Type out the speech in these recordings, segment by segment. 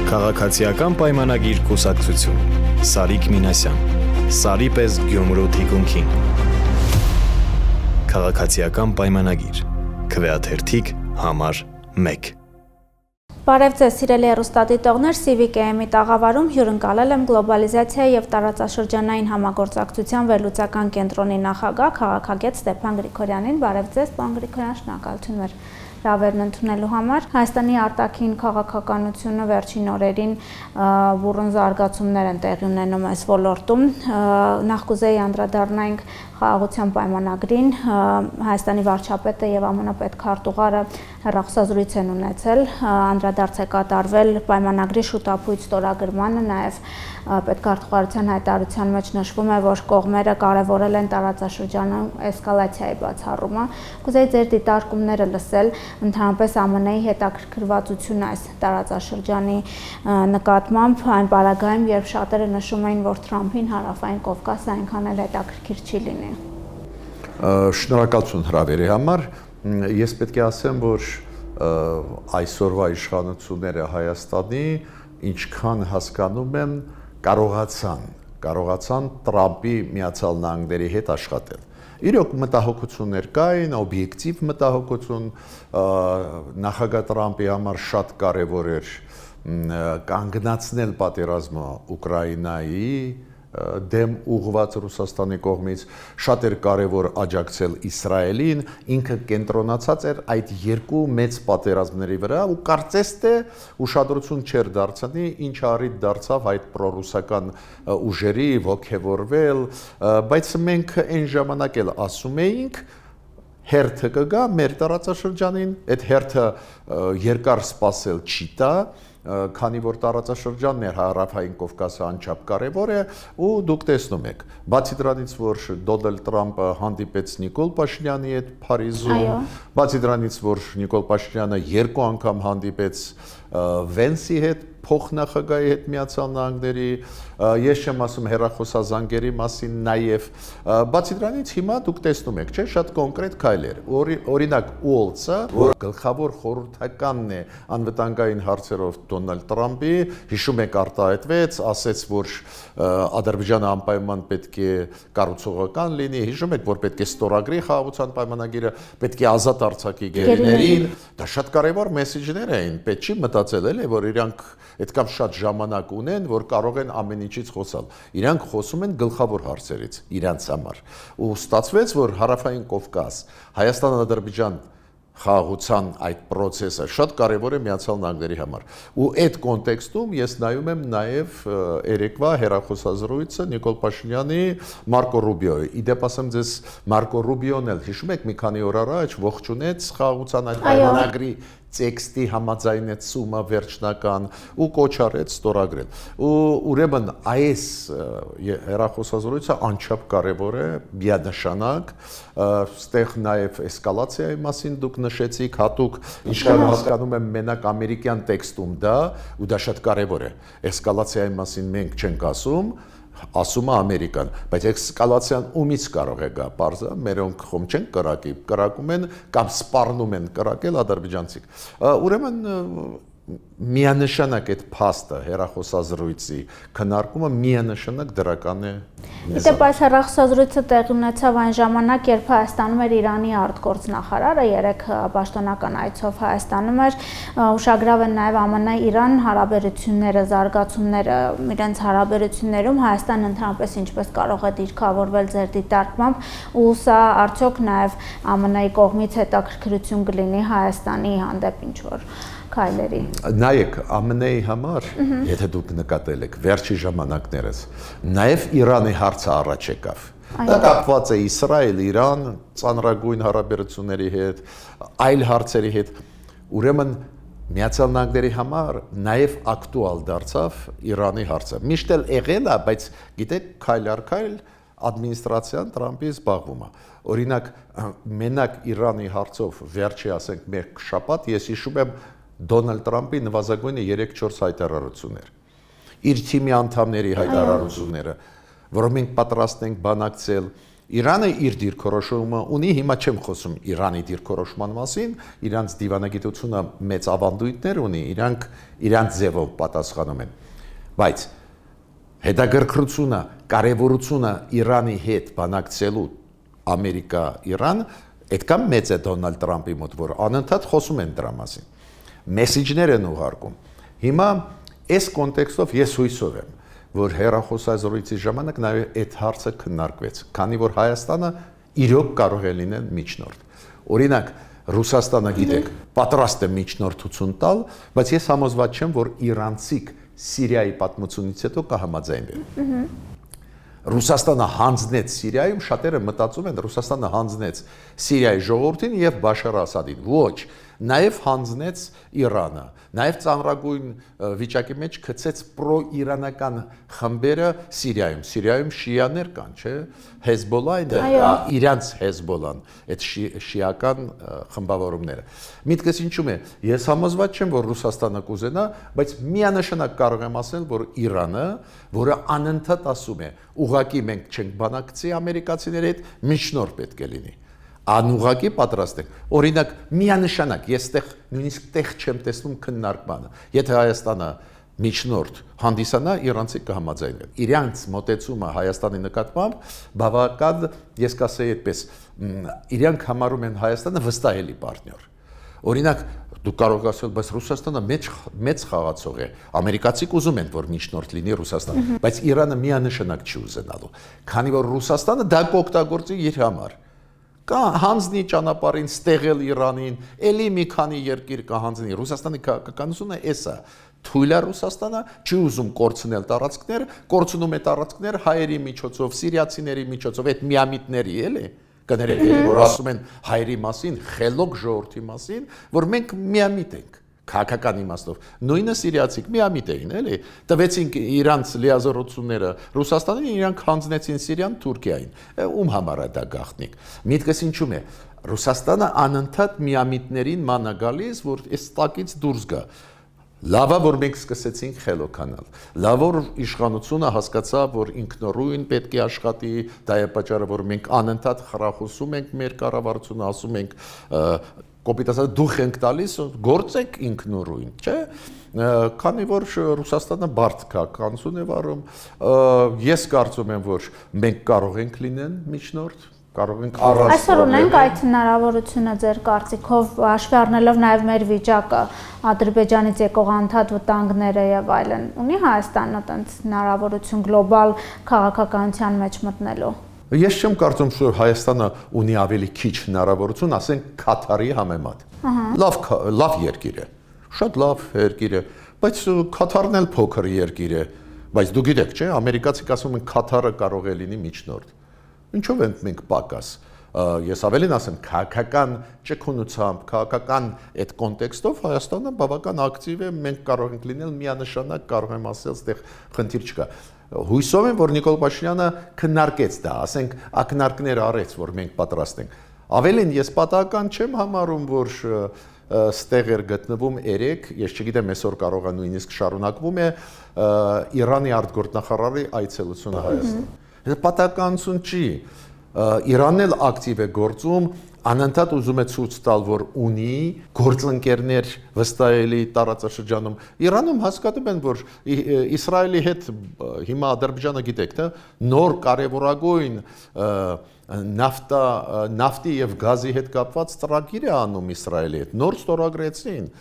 Քաղաքացիական պայմանագիր կուսակցություն Սարիկ Մինասյան Սարի պես Գյումրու թիկունքին Քաղաքացիական պայմանագիր Քվեաթերթիկ համար 1 Բարև ձեզ սիրելի հեռուստադիտողներ, CVKM-ի տաղավարում հյուրընկալել եմ գլոբալիզացիայի եւ տարածաշրջանային համագործակցության վերլուծական կենտրոնի նախագահ քաղաքագետ Ստեփան Գրիգորյանին։ Բարև ձեզ, պարոն Գրիգորյան, շնորհակալություն մեր հրավերն ընդունելու համար։ Հայաստանի արտաքին քաղաքականությունը վերջին օրերին բուռն զարգացումներ են տեղի ունենում այս ոլորտում։ Նախ կուզեի անդրադառնանք խաղաղության պայմանագրին, Հայաստանի վարչապետը եւ ԱՄՆ պետքարտուղարը հեռախոսազրույց են ունեցել, անդրադարձ է կատարվել պայմանագրի շուտապույտ ստորագրմանը, նաեւ պետքարտուղարության հայտարարության մեջ նշվում է, որ կողմերը կարևորել են տարածաշրջանում էսկալացիայի բացառումը։ Կուզեի ձեր դիտարկումները լսել, ընդհանրապես ԱՄՆ-ի հետաքրքրվածությունը այս տարածաշրջանի նկատմամբ այն պարագայում, երբ շատերը նշում էին, որ Թրամփին հարավային Կովկասը այնքան էլ հետաքրքիր չի լինի։ Շնորհակալություն հրավերի համար։ Ես պետք է ասեմ, որ այսօրվա իշխանությունները Հայաստանի ինչքան հասկանում եմ կարողացան Տրամփի Միացյալ Նահանգների հետ աշխատել։ Իրոք մտահոգություններ կային, օբյեկտիվ մտահոգություն, նախագահ Տրամփի համար շատ կարևոր էր կանգնացնել պատերազմը Ուկրաինայի դեմ ուղղված Ռուսաստանի կողմից, շատ էր կարևոր աջակցել Իսրայելին, ինքը կենտրոնացած էր այդ երկու մեծ պատերազմների վրա ու կարծես թե ուշադրություն չէր դարձնի, ինչ առիթ դարձավ այդ պրոռուսական ուժերի ոգևորվել, բայց մենք այն ժամանակ էլ ասում էինք հերթը կգա մեր տարածաշրջանին, այդ հերթը երկար սպասել չի տա, քանի որ տարածաշրջանն է հարավային Կովկասը անչափ կարևոր է ու դուք տեսնում եք բացի դրանից որ Դոնալդ Տրամփը հանդիպեց Նիկոլ Փաշինյանի հետ Փարիզում, բացի դրանից որ Նիկոլ Փաշինյանը երկու անգամ հանդիպեց Վենսի հետ փոխնախագահի հետ Միացյալ Նահանգների, ես չեմ ասում հեռախոսազանգերի մասին նաև, բացի դրանից հիմա դուք տեսնում եք, չէ, շատ կոնկրետ քայլեր, օրինակ Ուոլցը, որ գլխավոր խորհրդականն է անվտանգային հարցերով Դոնալդ Տրամփի, հիշում եք արտահայտվեց, ասեց, որ Ադրբեջանը անպայման պետք է կառուցողական լինի, հիշում եք, որ պետք է ստորագրի խաղաղության պայմանագիրը, պետք է ազատ արձակի գերիներին, դա շատ կարևոր մեսեջներ էին, պետք չի մտածել էլի, որ իրանք այդքան շատ ժամանակ ունեն, որ կարող են ամեն ինչից խոսալ։ Իրանք խոսում են գլխավոր հարցերից իրանց համար։ Ու ստացվեց, որ հարավային Կովկաս, Հայաստան-Ադրբեջան խաղաղության այդ process-ը շատ կարևոր է Միացյալ Նահանգների համար։ Ու այդ կոնտեքստում ես նայում եմ նաև երեկվա հեռախոսազրույցը Նիկոլ Փաշինյանի Մարկո Ռուբիոյի։ Իդեպ ասեմ ձեզ Մարկո Ռուբիոն էլ հիշում եք մի քանի օր առաջ ողջունեց խաղաղության այդ պայմանագրի տեքստի համաձայնեցումը վերջնական ու կոչ արեց ստորագրել։ Ու ուրեմն այս հեռախոսազրույցը անչափ կարևոր է, միանշանակ, ստեղ նաև էսկալացիայի մասին դուք նշեցիք, հատուկ ինչքան հասկանում եմ մենակ ամերիկյան տեքստում դա, ու դա շատ կարևոր է։ Էսկալացիայի մասին մենք չենք ասում է Ամերիկան, բայց էսկալացիան ումից կարող է գա, պարզը, մերոնք խոմ չեն կրակի, կրակում են կամ սպառնում են կրակել ադրբեջանցիք։ Ուրեմն միանշանակ այդ փաստը հեռախոսազրույցի քննարկումը միանշանակ դրական է։ Դեպ այս հեռախոսազրույցը տեղի ունեցավ այն ժամանակ, երբ Հայաստանում էր Իրանի արտգործնախարարը, երեք պաշտոնական այցով Հայաստանում էր, ուշագրավ են նաև ԱՄՆ-Իրան հարաբերությունները, զարգացումները իրենց հարաբերություններում, Հայաստանը ընդհանրապես ինչպես կարող է դիրքավորվել ձեր դիտարկմամբ, ու սա արդյոք նաև ԱՄՆ-ի կողմից հետաքրքրություն կլինի Հայաստանի հանդեպ ինչ-որ քայլերի։ Նայեք, ԱՄՆ-ի համար, եթե դուք նկատել եք վերջի ժամանակներս, նաև Իրանի հարցը առաջ եկավ։ Դա կապված է Իսրայել, Իրան, ծանրագույն հարաբերությունների հետ, այլ հարցերի հետ։ Ուրեմն Միացյալ Նահանգների համար նաև ակտուալ դարձավ Իրանի հարցը։ Միշտ էլ եղել է, բայց գիտեք, քայլ առ քայլ ադմինիստրացիան Տրամփի զբաղվում է։ Օրինակ, մենակ Իրանի հարցով վերջի ասենք մեր շաբաթ ես հիշում եմ Դոնալդ Տրամփի նվազագույնը 3-4 հայտարարություններ։ Իր թիմի անդամների հայտարարությունները, որով մենք պատրաստ ենք բանակցել, Իրանը իր դիրքորոշումը ունի, հիմա չեմ խոսում Իրանի դիրքորոշման մասին, իրանց դիվանագիտությունը մեծ ավանդույթներ ունի, իրանց ձևով պատասխանում են։ Բայց հետաքրքրությունը, կարևորությունը Իրանի հետ բանակցելու Ամերիկա-Իրան այդքան մեծ է Դոնալդ Տրամպի մոտ, որ անընդհատ խոսում են դրա մասին։ Մեսիջներ են ուղարկում։ Հիմա այս կոնտեքստով ես հույսով եմ, որ հեռախոսազրույցի ժամանակ նաև այդ հարցը քննարկվեց, քանի որ Հայաստանը իրոք կարող է լինել միջնորդ։ Օրինակ, Ռուսաստանը, գիտեք, պատրաստ է միջնորդություն տալ, բայց ես համոզված չեմ, որ իրանցիք Սիրիայի պատմությունից հետո կհամաձայնվեն։ Ռուսաստանը հանձնեց Սիրիայում, շատերը մտածում են, Ռուսաստանը հանձնեց Սիրիայի ժողովրդին եւ Բաշար Ասադին։ Ոչ, նաև հանձնեց Իրանը, նաև ծանրագույն վիճակի մեջ գցեց պրո-իրանական խմբերը Սիրիայում շիաներ կան, չէ՞, Հեզբոլլան, իրանց Հեզբոլլան, այդ շիական խմբավորումները։ Միտքս ինչու՞մ է, ես համոզված չեմ, որ Ռուսաստանը կուզենա, բայց միանշանակ կարող եմ ասել, որ Իրանը, որը անընդհատ ասում է, ուղղակի մենք չենք բանակցի ամերիկացիների հետ, միջնորդ պետք է լինի։ Անուղակի պատրաստ ենք։ Օրինակ, միանշանակ, ես նույնիսկ տեղ չեմ տեսնում քննարկմանը։ Եթե Հայաստանը միջնորդ հանդիսանա, իրանցի կհամաձայնվեն։ Իրանց մոտեցումը Հայաստանի նկատմամբ բավական, ես կասեի այդպես, իրանք համարում են Հայաստանը վստահելի պարտներ։ Օրինակ, դու կարող ես ասել, բայց Ռուսաստանը մեծ խաղացող է։ Ամերիկացիք ուզում են, որ միջնորդ լինի Ռուսաստանը, բայց Իրանը միանշանակ չի ուզենալու, քանի որ Ռուսաստանը դա կօգտագործի իր համար։ Հանձնի ճանապարհին ստեղել Իրանին, ելի մի քանի երկիր կհանձնի։ Ռուսաստանի քաղաքականությունը էսա։ Թույլ է Ռուսաստանը չի ուզում կորցնել տարածքներ, կորցնում է տարածքներ հայերի միջոցով, սիրիացիների միջոցով, այդ միամիտների էլի։ Կներեք, որ ասում են հայերի մասին, խելոք ժողովրդի մասին, որ մենք միամիտ ենք։ Քաղաքական իմաստով նույնը սիրիացիք միամիտ էին, էլի, տվեցին իրանց լիազորությունները Ռուսաստանին, իրանք հանձնեցին Սիրիան Թուրքիային, ում համար է դա գաղտնիք։ Միտքս ինչու՞մ է, Ռուսաստանը անընդհատ միամիտներին ման է գալիս, որ այս տակից դուրս գա։ Լավ է, որ մենք սկսեցինք խելոքանալ, լավ որ իշխանությունը հասկացավ, որ ինքնուրույն պետք է աշխատի, դա է պատճառը, որ մենք անընդհատ խրախուսում ենք մեր կառավարությունը, ասում ենք կոպիտ ասած դուխ ենք տալիս, գործեք ինքնուրույն, չէ՞։ Քանի որ Ռուսաստանը բարդ քաղաքականություն է վարում, ես կարծում եմ, որ մենք կարող ենք լինել միջնորդ, կարող ենք առանց։ Այսօր ունենք այդ հնարավորությունը ձեր կարծիքով, հաշվի առնելով նաև մեր վիճակը, Ադրբեջանից եկող անդադ վտանգները եւ այլն, ունի Հայաստանը այդպես հնարավորություն գլոբալ քաղաքականության մեջ մտնելու։ Ես չեմ կարծում, որ Հայաստանը ունի ավելի քիչ հնարավորություն, ասենք Քաթարի համեմատ։ Լավ երկիր է, շատ լավ երկիր է, բայց Քաթարն էլ փոքր երկիր է, բայց դու գիտեք, չէ՞, ամերիկացիք ասում են Քաթարը կարող է լինի միջնորդ։ Ինչով ենք մենք պակաս։ Ես ավելին ասեմ, քաղաքական ճկունությամբ, քաղաքական այդ կոնտեքստով Հայաստանը բավական ակտիվ է, մենք կարող ենք լինել միանշանակ, կարող եմ ասել, այդտեղ խնդիր չկա։ Հույսով եմ, որ Նիկոլ Փաշինյանը քննարկեց դա, ասենք, ակնարկներ արեց, որ մենք պատրաստ ենք։ Ավելին, ես պատահական չեմ համարում, որ ստեղ էր գտնվում 3, ես չգիտեմ, այսօր կարող է նույնիսկ շարունակվում է Իրանի արտգործնախարարի այցելությունը Հայաստան։ Դա պատահականություն չի։ Իրանն էլ ակտիվ է գործում, անընդհատ ուզում է ցույց տալ, որ ունի գործընկերներ վստահելի տարածաշրջանում։ Իրանում հասկանում են, որ Իսրայելի հետ հիմա Ադրբեջանը գիտեք, թե նոր կարևորագույն նավթի եւ գազի հետ կապված ծրագիր է անում Իսրայելի հետ, նոր ստորագրեցին։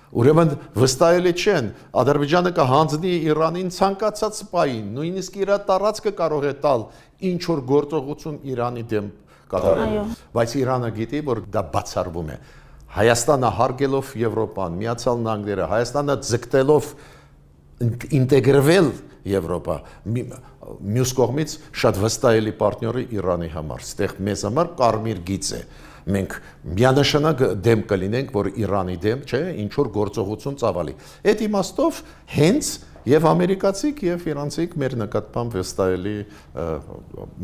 Ուրեմն վստահելի չեն, Ադրբեջանը կհանձնի Իրանին ցանկացած պահին, նույնիսկ իր տարածքը կարող է տալ ինչ որ գործողություն Իրանի դեմ կատարելու, բայց Իրանը գիտի, որ դա բացառվում է։ Հայաստանը հարգելով Եվրոպան, Միացյալ Նահանգները, Հայաստանը ձգտելով ինտեգրվել Եվրոպա, մյուս կողմից շատ վստահելի պարտներ Իրանի համար, այստեղ մեզ համար կարմիր գիծ է։ Մենք միանշանակ դեմ կլինենք, որ Իրանի դեմ, չէ, ինչ որ գործողություն ծավալի։ Այդ իմաստով հենց եւ ամերիկացիք եւ իրանցիք մեր նկատմամբ վստահելի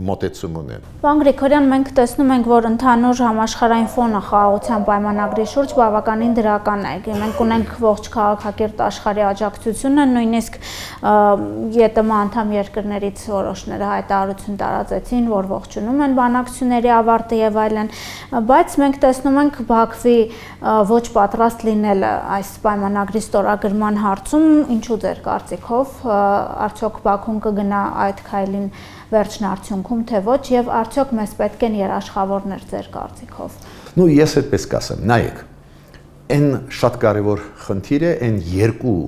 մոտեցում ունեն։ Պարոն Գրիգորյան, մենք տեսնում ենք, որ ընդհանուր համաշխարհային ֆոնը խաղաղության պայմանագրի շուրջ բավականին դրական է։ Մենք ունենք ողջ քաղաքակիրթ աշխարհի աջակցությունը, նույնիսկ ԵՏՄ անդամ երկրներից որոշները հայտարարություն տարածեցին, որ ողջունում են բանակցությունների ավարտը եւ այլն, բայց մենք տեսնում ենք Բաքվի ոչ պատրաստ լինելը այս պայմանագրի ստորագրման հարցում, ինչու ձեր կարծիքով, արդյոք Բաքուն կգնա այդ քայլին վերջն արդյունքում, թե ոչ, եւ արդյոք մեզ պետք են երաշխավորներ ձեր կարծիքով։ Ну, ես այդպես կասեմ, նայեք, այն շատ կարևոր խնդիր է, այն երկու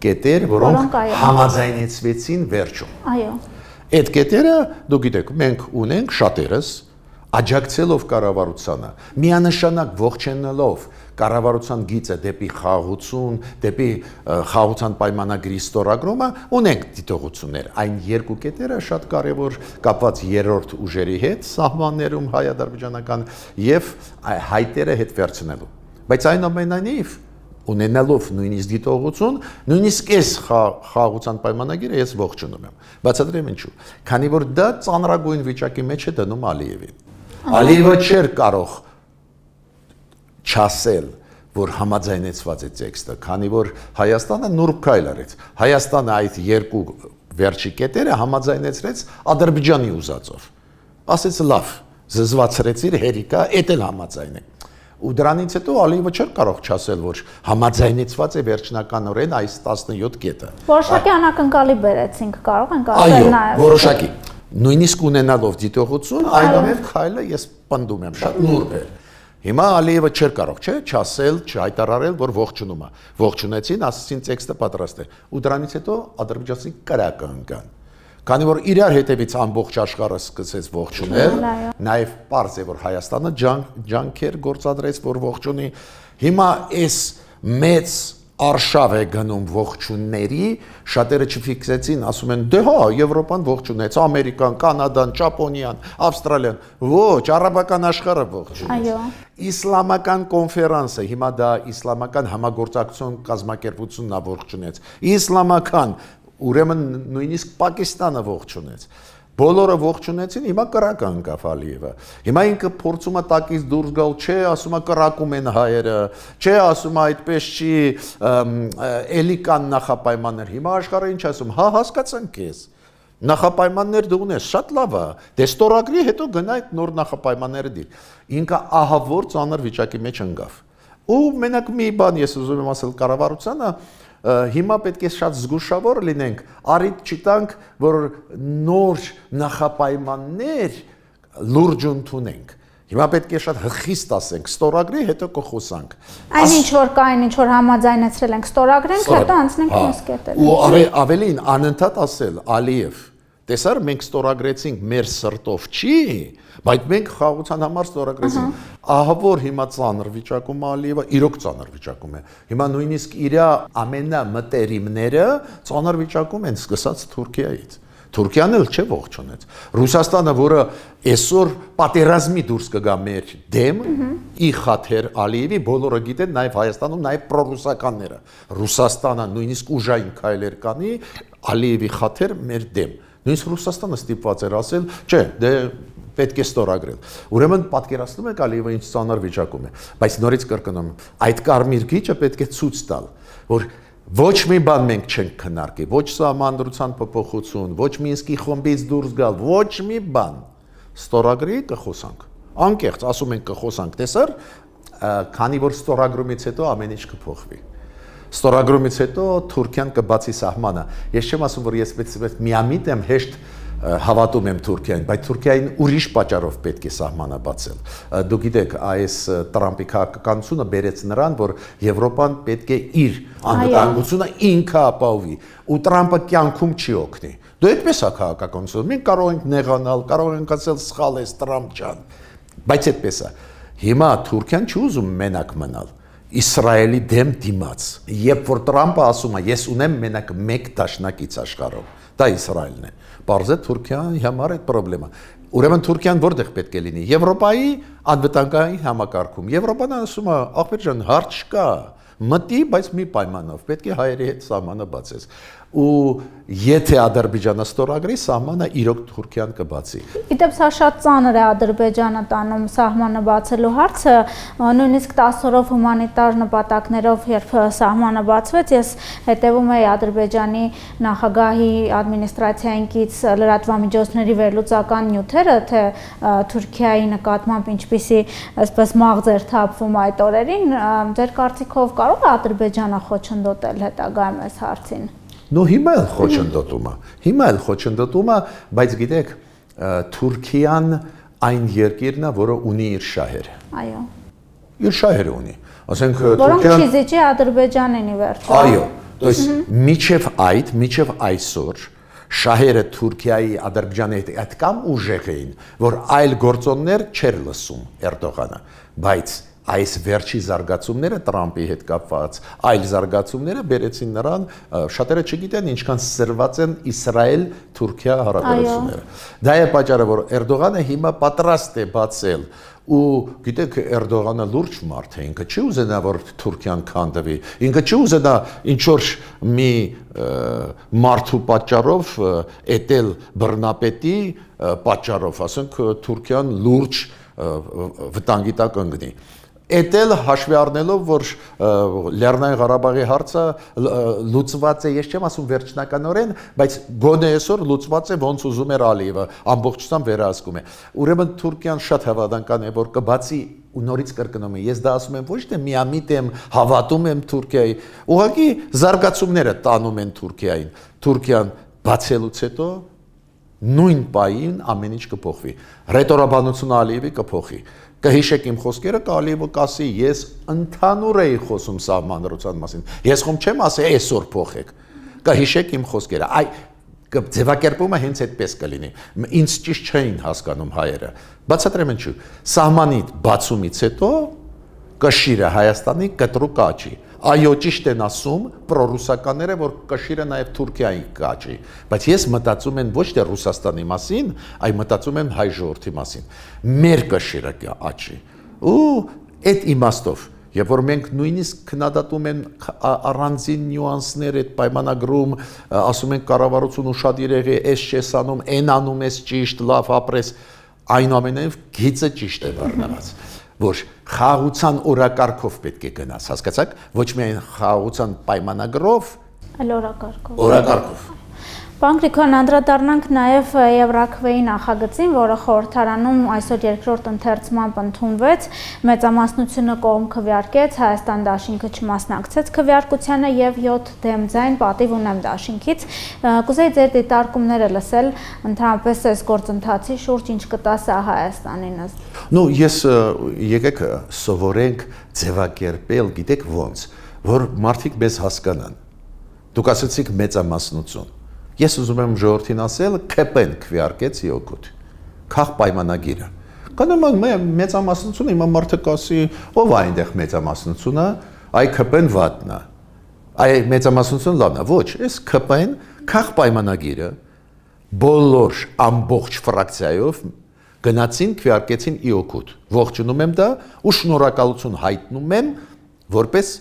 կետեր, որոնք համաձայնեցվեցին վերջում։ Այո։ Այդ կետերը, դու գիտեք, մենք ունենք շատերս աջակցելով կառավարությանը, միանշանակ ողջունելով կառավարության գիծը դեպի խաղաղություն, դեպի խաղաղության պայմանագրի ստորագրումը, ունենք դիտողություններ։ Այն երկու կետերը շատ կարևոր կապված երրորդ ուժերի հետ, սահմաններում հայ-ադրբեջանական եւ հայտերը հետ վերցնելու։ Բայց այնուամենայնիվ ունենալով նույնիսկ դիտողություն, նույնիսկ այս խաղաղության պայմանագիրը ես ողջունում եմ։ Բացատրեմ ինչու։ Քանի որ դա ծանրագույն վիճակի մեջ է դնում Ալիևին։ Ալիևը չէր կարող չասել, որ համաձայնեցված է տեքստը, քանի որ Հայաստանը նուրբ քայլ արեց։ Հայաստանը այդ երկու վերջի կետերը համաձայնեցրեց Ադրբեջանի ուզածով։ Ասեց լավ, զզվացրեց իր հերիկա, էդ էլ համաձայն է։ Ու դրանից հետո Ալիևը չէր կարող չասել, որ համաձայնեցված է վերջնականորեն այս 17 կետը։ Որոշակի անակնկալի բերեցինք, կարող ենք ասել նաեւ։ Այո, որոշակի։ Նույնիսկ ունենալով դիտողություն, այնուամենայնիվ քայլը ես պնդում եմ, շատ նուրբ է։ Հիմա Ալիևը չէր կարող, չէ, չասել, չհայտարարել, որ ողջունում է։ Ողջունեցին, ասացին տեքստը պատրաստ է։ Ու դրանից հետո ադրբեջանցի կրակը ընկան։ Քանի որ իրար հետևից ամբողջ աշխարհը սկսեց ողջունել, նաև պարզ է, որ Հայաստանը ջանքեր գործադրեց, որ ողջունի։ Հիմա այս մեծ արշավ է գնում ողջունների, շատերը չֆիքսեցին, ասում են, դե հա, Եվրոպան ողջունեց, Ամերիկան, Կանադան, Ճապոնիան, Ավստրալիան, ոչ, արաբական աշխարհը ողջունեց։ Այո։ Իսլամական կոնֆերանսը, հիմա դա իսլամական համագործակցություն կազմակերպությունն է ողջունեց։ Իսլամական, ուրեմն նույնիսկ Պակիստանը ողջունեց։ Բոլորը ողջունեցին, հիմա կրակ ընկավ Ալիևը։ Հիմա ինքը փորձում է տակից դուրս գալ, չէ, ասում է կրակում են հայերը, չէ, ասում է այդպես չի, էլի կան նախապայմաններ։ Հիմա աշխարհը ինչ ասում, հա, հասկացանք քեզ։ Նախապայմաններ դու ունես, շատ լավ է։ Դե ստորագրի հետո գնա այդ նոր նախապայմանները դիր։ Ինքը ահավոր ծանր վիճակի մեջ ընկավ։ Ու մենակ մի բան ես ուզում եմ ասել կառավարությանը, հիմա պետք է շատ զգուշավոր լինենք, առիթ չտանք, որ նոր նախապայմաններ լուրջ ընդունենք։ Հիմա պետք է շատ խիստ ասենք, ստորագրի, հետո կխոսանք։ Այն ինչ որ կա, այն ինչ որ համաձայնեցրել ենք, ստորագրենք, հետո անցնենք մյուս կետերին։ Ու ավելին անընդհատ ասել, Ալիև, տեսար, մենք ստորագրեցինք մեր սրտով չի, բայց մենք խաղաղության համար ստորագրեցինք։ Ահա որ հիմա ծանր վիճակում Ալիևը, իրոք ծանր վիճակում է։ Հիմա նույնիսկ իր ամենամտերիմները ծանր վիճակում են, սկսած Թուրքիայից։ Թուրքիան էլ չէ ողջունեց։ Ռուսաստանը, որը այսօր պատերազմի դուրս կգա մեր դեմ, ի խաթեր Ալիևի, բոլորը գիտեն, նաև Հայաստանում, նաև պրոռուսականները։ Ռուսաստանը նույնիսկ ուժային քայլեր կանի Ալիևի խաթեր մեր դեմ։ Նույնիսկ Ռուսաստանը ստիպված էր ասել, չէ, դե պետք է ստորագրել։ Ուրեմն պատկերացնում եք Ալիևը ինչ ծանր վիճակում է, բայց նորից կրկնում եմ, այդ կարմիր գիճը պետք է ցույց տալ, որ ոչ մի բան մենք չենք քննարկի, ոչ սահմանադրության փոփոխություն, ոչ Մինսկի խմբից դուրս գալ, ոչ մի բան։ Ստորագրի կխոսանք։ Անկեղծ ասում ենք կխոսանք, տեսար, քանի որ ստորագրումից հետո ամեն ինչ կփոխվի։ Ստորագրումից հետո Թուրքիան կբացի սահմանը։ Ես չեմ ասում, որ ես միամիտ եմ հեշտ հավատում եմ Թուրքիային, բայց Թուրքիային ուրիշ պատճառով պետք է սահմանը բացել։ Դու գիտեք, այս Տրամպի քաղաքականությունը բերեց նրան, որ Եվրոպան պետք է իր անվտանգությունը ինքը ապահովի, ու Տրամպը կյանքում չի օգնի։ Դու այդպես է քաղաքականությունը։ Մենք կարող ենք նեղանալ, կարող ենք ասել սխալ ես Տրամփ ջան, բայց այդպես է։ Հիմա Թուրքիան չի ուզում մենակ մնալ։ Իսրայելի դեմ դիմաց։ Երբ որ Տրամպը ասում է, ես ունեմ մենակ մեկ դաշնակից աշխարհում, դա Իսրայելն է։ Պարզե Թուրքիայի համար այդ խնդրեմը։ Ուրեմն Թուրքիան որտեղ պետք է լինի։ Եվրոպայի անվտանգային համակարգում։ Եվրոպան ասում է, ախպեր ջան, հարց չկա, մտի, բայց մի պայմանով, պետք է հայերի հետ սահմանը բացես։ ու եթե Ադրբեջանը ստորագրի, սահմանը իրոք Թուրքիան կբացի։ Իդեպ սա շատ ծանր է Ադրբեջանը տանում սահմանը բացելու հարցը, նույնիսկ 10 օրով հումանիտար նպատակներով, երբ սահմանը բացվեց, ես հետևում էի Ադրբեջանի նախագահի ադմինիստրացիային կից լրատվամիջոցների վերլուծական նյութերը, թե Թուրքիայի նկատմամբ ինչպիսի այսպես մաղձեր թափվում այդ օրերին, ձեր կարծիքով կարող է Ադրբեջանը խոչընդոտել հետագայում այս հարցին։ Նո հիմա էլ խոչընդոտում է, բայց գիտեք, Թուրքիան այն երկիրն է, որը ունի իր շահերը։ Այո։ Իր շահերը ունի։ Ասենք Որոնք չիզիջի Ադրբեջանին ի վերջո։ Այո, то есть միջև այսօր շահերը Թուրքիայի Ադրբեջանի հետ այդքան ուժեղ էին, որ այլ գործոններ չէր լսում Էրդողանը, բայց այս վերջի զարգացումները Տրամպի հետ կապված, այլ զարգացումները բերեցին նրան, շատերը չգիտեն ինչքան սրված են Իսրայել-Թուրքիա հարաբերությունները։ Դա է պատճառը, որ Էրդողանը հիմա պատրաստ է բացել ու գիտեք Էրդողանը լուրջ մարդ է, ինքը չի ուզենա որ Թուրքիան քանդվի, ինքը չի ուզենա ինչ որ մի մարդու պատճառով էտել բռնապետի պատճառով, ասենք Թուրքիան լուրջ վտանգի տակ ընկնի։ Էտել հաշվի առնելով, որ Լեռնային Ղարաբաղի հարցը լուծված է, ես չեմ ասում վերջնականորեն, բայց գոնե այսօր լուծված է, ոնց ուզում էր Ալիևը, ամբողջությամբ վերահսկում է։ Ուրեմն Թուրքիան շատ հավանական է, որ կբացի ու նորից կրկնում եմ, ես դա ասում եմ ոչ թե միամիտ եմ, հավատում եմ Թուրքիայի, ուղղակի զարգացումները տանում են Թուրքիային։ Թուրքիան բացելուց հետո նույն պահին ամեն ինչ կփոխվի։ Ռետորաբանությունը Ալիևի կփոխի։ Կհիշեք իմ խոսքերը, Ալիևը կասի, ես ընդհանուր էի խոսում սահմանադրության մասին։ Ես խոմ չեմ ասի այսօր փոխեք։ Կհիշեք իմ խոսքերը։ Այ ձևակերպումը հենց այդպես կլինի։ Ինձ ճիշտ չէին հասկանում հայերը։ Բացատրեմ ինչու։ Սահմանի բացումից հետո կշիռը Հայաստանի կտրուկ աճի։ Այո, ճիշտ են ասում պրոռուսականները, որ կշիռը նաև Թուրքիայի կաճի, բայց ես մտածում եմ ոչ թե Ռուսաստանի մասին, այլ մտածում եմ հայ ժողովրդի մասին։ Մեր կշիռը կաճի։ Ու այդ իմաստով, երբ որ մենք նույնիսկ քննադատում են առանձին նյուանսներ այդ պայմանագրում, ասում են կառավարությունը ուշադիր եղի, էս չես անում, այն անում ես ճիշտ, լավ ապրես, այնուամենայնիվ գիծը ճիշտ է դառնալած, որ խաղաղության օրակարգով պետք է գնաս, հասկացաք, ոչ միայն խաղաղության պայմանագրով, այլ օրակարգով։ Օրակարգով։ Պարոն Գրիգորյան, անդրադառնանք նաև Եվրաքվեի նախագծին, որը խորհրդարանում այսօր երկրորդ ընթերցմամբ ընդունվեց, մեծամասնությունը կողմ քվեարկեց, Հայաստան դաշինքը չմասնակցեց քվեարկությանը եւ 7-0 պատիվ ունեմ դաշինքից։ Կուզեի ձեր դիտարկումները լսել ընդհանրապես այս գործընթացի շուրջ, ինչ կտա սա Հայաստանին։ Նո, ես եկեք սովորենք ձևակերպել, գիտեք ոնց, որ մարդիկ մեզ հասկանան։ Դուք ասացիք մեծամասնություն։ Ես ուզում եմ ժողովրդին ասել, ԿՊ-ն քվեարկեց 7-8, քաղ պայմանագիրը։ Կանոն մեծամասնությունը հիմա մարդը կասի, ով է այնտեղ մեծամասնությունը, այ ԿՊ-ն վատն է։ Այ մեծամասնությունը լավն է։ Ոչ, այս ԿՊ-ն քաղ պայմանագիրը բոլոր ամբողջ ֆրակցիայով գնացին քվեարկեցին 7-8։ Ողջունում եմ դա ու շնորհակալություն հայտնում եմ որպես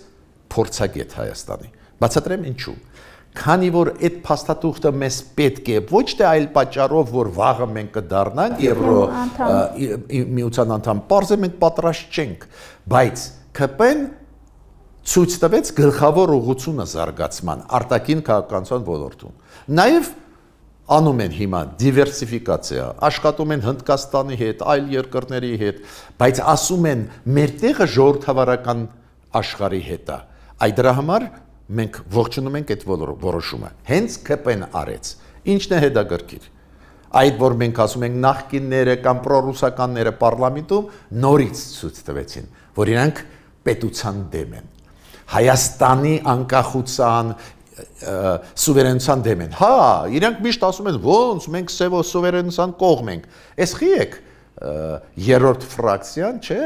փորձագետ Հայաստանի։ Բացատրեմ ինչու։ Քանի որ այդ փաստաթուղթը մեզ պետք է ոչ թե այլ պատճառով, որ վաղը մենք կդառնանք Եվրոմիության անդամ, պարզ է մենք պատրաստ չենք, բայց ԿՊ-ն ցույց տվեց գլխավոր ուղղությունը զարգացման արտաքին քաղաքականության ոլորտում։ Նաև անում են հիմա դիվերսիֆիկացիա, աշխատում են Հնդկաստանի հետ, այլ երկրների հետ, բայց ասում են մեր տեղը ժողովրդավարական աշխարհի հետ է։ Այդ դրա համար մենք ողջունում ենք այդ որոշումը։ Հենց ԿՊ-ն արեց։ Ինչն է հետաքրքիր։ Այդ որ մենք ասում ենք նախկինները կամ պրոռուսականները պարլամենտում նորից ցույց տվեցին, որ իրանք պետության դեմ են։ Հայաստանի անկախության սուվերենության դեմ են։ Հա, իրանք միշտ ասում են, ոնց մենք սուվերենության կողմ ենք։ Էս խի եք երրորդ ֆրակցիան, չէ՞։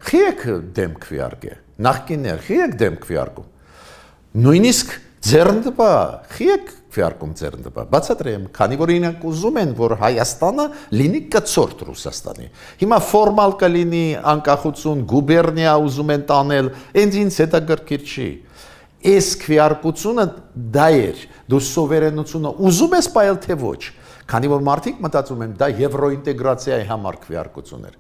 Խի եք դեմ քվեարկե։ Նախկիններ խի եք դեմ քվեարկում։ Նույնիսկ ձեռնտպա, խի եք քվեարկում ձեռնտպա, բացատրեմ, քանի որ իրենք ուզում են, որ Հայաստանը լինի կցորդ Ռուսաստանի։ Հիմա ֆորմալ կլինի անկախություն, գուբերնիա ուզում են տանել, ինձ հետաքրքիր չի։ Այս քվեարկությունը դա էր, դու սովերենությունը ուզում ես պայել թե ոչ, քանի որ մարդիկ մտածում են դա եվրոինտեգրացիայի համար քվեարկություն էր,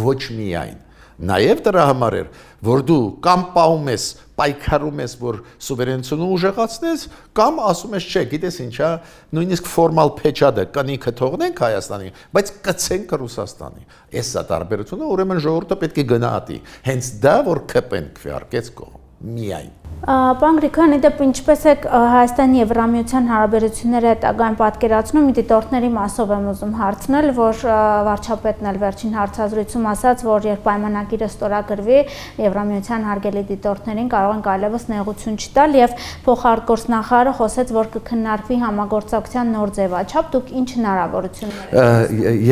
ոչ միայն, նաև դրա համար էր, որ դու կամ պահում ես, պայքարում ես, որ սուվերենությունը ուժեղացնես, կամ ասում ես, չէ, գիտես ինչա, նույնիսկ ֆորմալ փեչադը կնիքը թողնենք Հայաստանի, բայց կցենք Ռուսաստանի։ Էսա տարբերությունը, ուրեմն ժողովուրդը պետք է գնահատի։ Հենց դա, որ ԿՊ-ն քվեարկեց կողմ, միայն։ Պարոն Գրիգորյան, դեպ ինչպես է Հայաստանի եւ Եվրամիության հարաբերությունները հետագայում պատկերացնում, դիտորդների մասով եմ ուզում հարցնել, որ վարչապետն էլ վերջին հարցազրույցում ասաց, որ երբ պայմանագիրը ստորագրվի, Եվրամիության հարգելի դիտորդներին կարող են այլևս նեղություն չտալ եւ փոխարտգործնախարարը խոսեց, որ կքննարկվի համագործակցության նոր ձևաչափ, դուք ինչ հնարավորություններ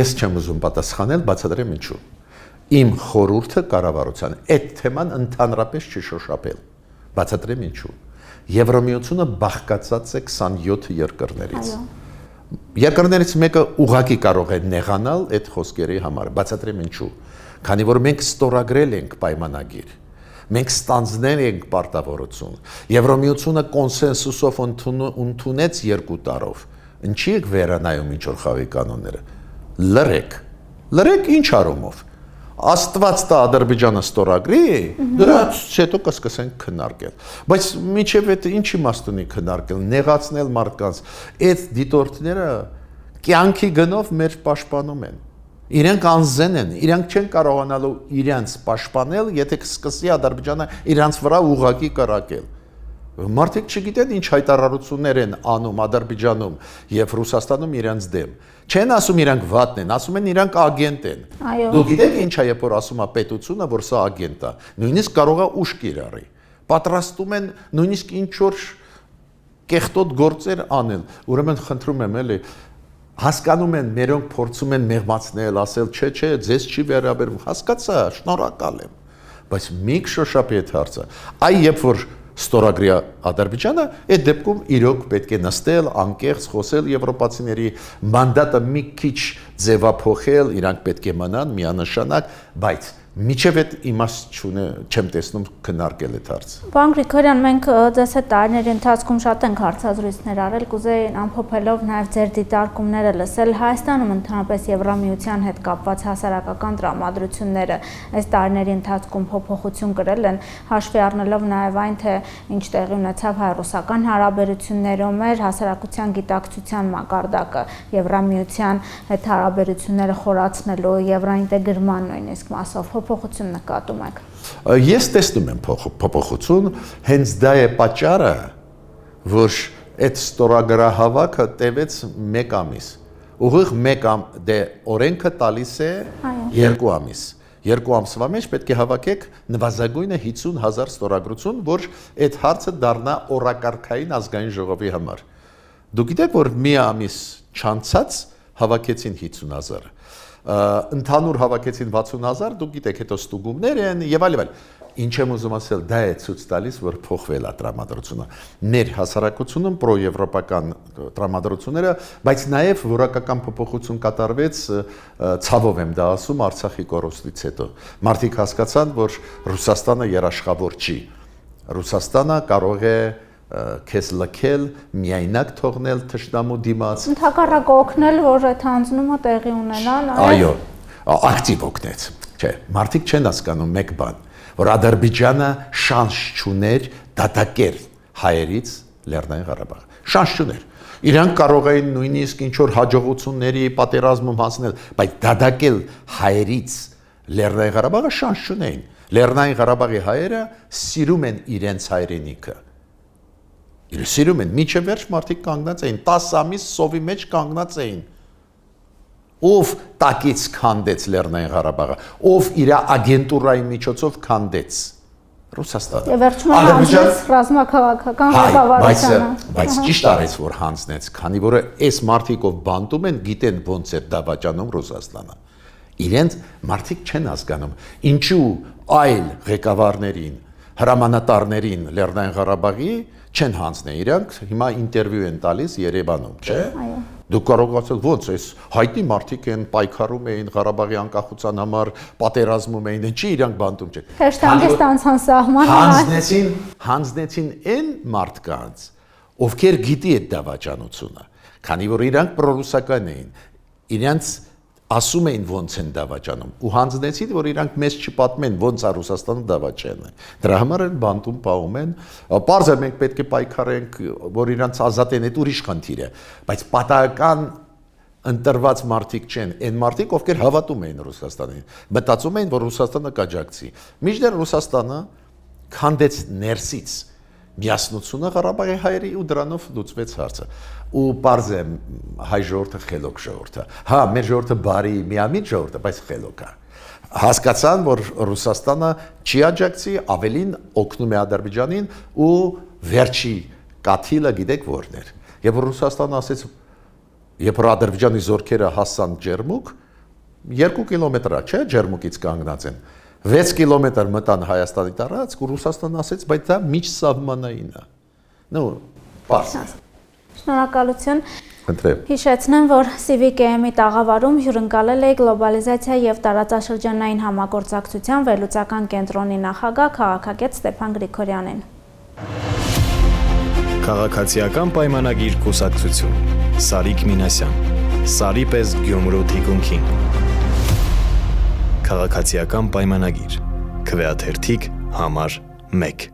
Ես չեմ ուզում պատասխանել, բացատրեմ ինչու։ Իմ խորհուրդը կառավարության այդ թեման ընդհանրապես չշոշափել։ Բացատրեմ ինչու։ Եվրամիությունը բաղկացած է 27 երկրներից։ Երկրներից մեկը ուղղակի կարող է նեղանալ այդ խոսքերի համար։ Բացատրեմ ինչու։ Քանի որ մենք ստորագրել ենք պայմանագիր, մենք ստանձնել ենք պարտավորություն։ Եվրամիությունը կոնսենսուսով ընդունեց 2 տարով։ Ինչի եք վերանայում ինչ որ խաղի կանոնները։ Լրեք ինչ առումով։ Աստված տա Ադրբեջանը ստորագրի, դրանից հետո կսկսենք քննարկել։ Բայց միջև այդ ինչ իմաստ ունի քննարկել, նեղացնել մարդկանց, այդ դիտորդները կյանքի գնով մեր պաշտպանում են։ Իրենք անզեն են, իրենք չեն կարողանալու իրենց պաշտպանել, եթե սկսի Ադրբեջանը իրենց վրա ուղղակի կրակել։ Մարդիկ չգիտեն ինչ հայտարարություններ են անում Ադրբեջանում եւ Ռուսաստանում իրենց դեմ։ Չեն ասում իրանք վատն են, ասում են իրանք ագենտ են։ Դու գիտեք ինչ է, երբ որ ասում է պետությունը, որ սա ագենտ է, նույնիսկ կարող է ուժ կիրառի։ Պատրաստում են նույնիսկ ինչ որ կեղտոտ գործեր անել։ Ուրեմն խնդրում եմ էլի, հասկանում են, մերոնք փորձում են մեղմացնել, ասել, չէ, ձեզ չի վերաբերում, հասկացա, շնորհակալ եմ։ Բայց մի շոշափի այդ հարցը։ Այ երբ որ ստորագրի Ադրբեջանը, այդ դեպքում իրոք պետք է նստել, անկեղծ խոսել եվրոպացիների մանդատը մի քիչ ձևափոխել, իրանք պետք է մնան միանշանակ, բայց միջև այդ իմաստ չեմ տեսնում քննարկել այդ հարցը։ Պարոն Գրիգորյան, մենք ձեզ հետ տարիների ընթացքում շատ ենք հարցազրույցներ արել, կուզեի ամփոփելով նաև ձեր դիտարկումները լսել Հայաստանում ընդհանրապես Եվրամիության հետ կապված հասարակական տրամադրությունները այս տարիների ընթացքում փոփոխություն կրել են, հաշվի առնելով նաև այն, թե ինչ տեղի ունեցավ հայ-ռուսական հարաբերություններում էր հասարակության գիտակցության մակարդակը Եվրամիության հետ հարաբերությունները խորացնելու, եվրոինտեգրման նույնիսկ մասով փոփոխություն նկատում եք։ Ես տեսնում եմ փոփոխություն, հենց դա է պատճառը, որ այդ ստորագրահավաքը տևեց 1 ամիս։ Ուղիղ 1 դե օրենքը տալիս է 2 ամիս։ 2 ամսվա մեջ պետք է հավաքեք նվազագույնը 50,000 ստորագրություն, որ այդ հարցը դառնա օրակարգային ազգային ժողովի համար։ Դուք գիտեք, որ մի ամիս չանցած հավաքեցին 50,000, ընդհանուր հավաքեցին 60,000, դուք գիտեք, հետո ստուգումներ են եւ այլ։ Ինչ եմ ուզում ասել, դա է ցույց տալիս, որ փոխվել է տրամադրությունը։ Մեր հասարակությունում պրոեվրոպական տրամադրությունները, բայց նաև որակական փոփոխություն կատարվեց, ցավով եմ դա ասում, Արցախի կորուստից հետո։ Մարդիկ հասկացան, որ Ռուսաստանը երաշխավոր չի։ Ռուսաստանը կարող է քեզ լքել, միայնակ թողնել թշնամու դիմաց։ Ընդհակառակը օգնել, որ այդ հանձնումը տեղի ունենա։ Այո, ակտիվ օգնեց։ Չէ, մարդիկ չեն հասկանում մեկ բան, որ Ադրբեջանը շանս չուներ դատակել հայերից Լեռնային Ղարաբաղը։ Շանս չուներ։ Իրանք կարող էին նույնիսկ ինչ որ հաջողությունների պատերազմում հասնել, բայց դատակել հայերից Լեռնային Ղարաբաղը շանս չունեին։ Լեռնային Ղարաբաղի հայերը սիրում են իրենց հայրենիքը։ Սիրում են, միջև վերջ մարդիկ կանգնած էին, 10 ամիս սովի մեջ կանգնած էին։ Ով տակից քանդեց Լեռնային Ղարաբաղը, ով իր ագենտուրայի միջոցով քանդեց Ռուսաստանը։ Վերջում հանձնեց ռազմաքաղաքական ղեկավարությանը։ Բայց ճիշտ արեց, որ հանձնեց, քանի որ այս մարդիկ ով բանտում են, գիտեն ոնց է դավաճանում Ռուսաստանը։ Իրենց մարդիկ չեն հասկանում, ինչու այլ ղեկավարներին, հրամանատարներին Լեռնային Ղարաբաղի չեն հանձնել, իրանք հիմա ինտերվյու են տալիս Երևանում, չէ՞։ Դուք կարող եք ասել, ոնց էս հայտնի մարդիկ են պայքարում էին Ղարաբաղի անկախության համար, պատերազմում էին, ինչի իրանք բանտում չեն։ Հեշտանգստանցան սահմանը։ Հանձնեցին այն մարդկանց, ովքեր գիտի այդ դավաճանությունը, քանի որ իրանք պրոռուսական էին, իրանք ասում էին ոնց են դավաճանում ու հանձնեցին, որ իրանք մեզ չպատմեն ոնց է Ռուսաստանը դավաճանը։ Դրա համար են բանտում պահում են, պարզ է մենք պետք է պայքարենք, որ իրանք ազատեն, այդ ուրիշ խնդիր է, բայց պատահական ընտրված մարդիկ չեն, այն մարդիկ, ովքեր հավատում էին Ռուսաստանին, մտածում էին, որ Ռուսաստանը կաջակցի։ Մինչդեռ Ռուսաստանը քանդեց ներսից միասնությունը Ղարաբաղի հայերի ու դրանով լուծվեց հարցը։ Ու պարզ է հայ ժողովուրդը խելոք ժողովուրդ է։ Հա, մեր ժողովուրդը բարի, միամիտ ժողովուրդ է, բայց խելոք է։ Հասկացան, որ Ռուսաստանը չի աջակցի, ավելին օգնում է Ադրբեջանին ու վերջի կաթիլը գիտեք որն էր։ Երբ Ռուսաստանը ասեց, երբ Ադրբեջանի զորքերը հասան Ջերմուկ, 2 կիլոմետր է, չէ, Ջերմուկից կանգնած են։ 6 կիլոմետր մտան Հայաստանի տարածք ու Ռուսաստանը ասեց, բայց դա միջսահմանային է։ Ну, պարզ։ Շնորհակալություն։ Խնդրեմ։ Հիշեցնեմ, որ CVKM-ի տաղավարում հյուրընկալել է գլոբալիզացիա եւ տարածաշրջանային համագործակցության վերլուծական կենտրոնի նախագահ քաղաքագետ Ստեփան Գրիգորյանին։ Քաղաքացիական պայմանագիր կուսակցություն Սարիկ Մինասյան Սարի պես Գյումրու թիկունքին Քաղաքացիական պայմանագիր Քվեաթերթիկ համար 1